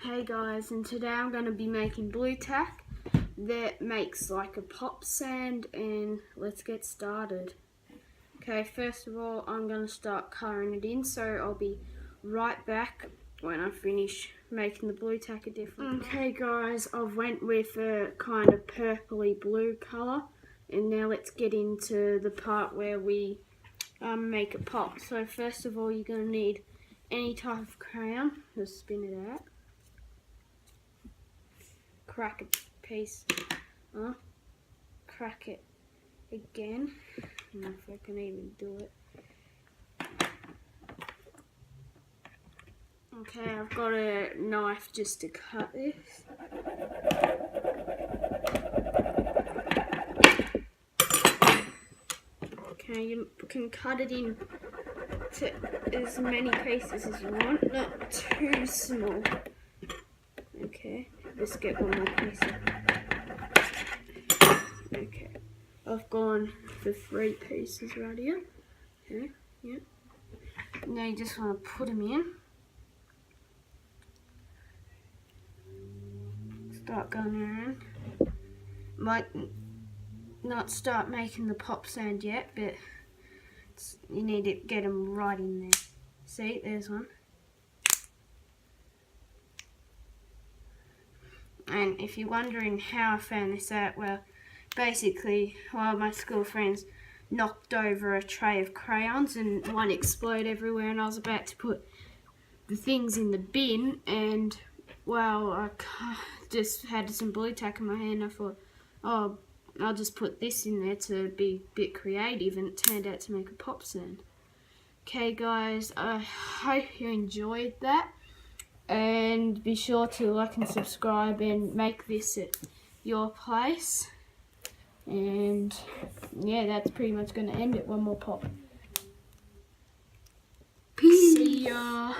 Hey guys, and today I'm going to be making blue tack that makes like a pop sand, and let's get started. Okay, first of all I'm going to start colouring it in, so I'll be right back when I finish making the blue tack a different colour. Okay guys, I've went with a kind of purpley blue colour, and now let's get into the part where we make it pop. So first of all you're going to need any type of crayon. Just spin it out. Crack a piece, crack it again. I don't know if I can even do it. Okay, I've got a knife just to cut this. Okay, you can cut it in to as many pieces as you want, not too small. Okay, let's get one more piece. Okay, I've gone for 3 pieces right here. Okay, yeah. Now you just want to put them in. Start going around. Might not start making the pop sand yet, but you need to get them right in there. See, there's one. And if you're wondering how I found this out, well, basically, one of my school friends knocked over a tray of crayons and one exploded everywhere, and I was about to put the things in the bin, and well, I just had some blue tack in my hand. I thought, oh, I'll just put this in there to be a bit creative, and it turned out to make a pop sand. Okay guys, I hope you enjoyed that, and be sure to like and subscribe and make this at your place. And yeah, that's pretty much going to end it. One more pop. Peace. See ya.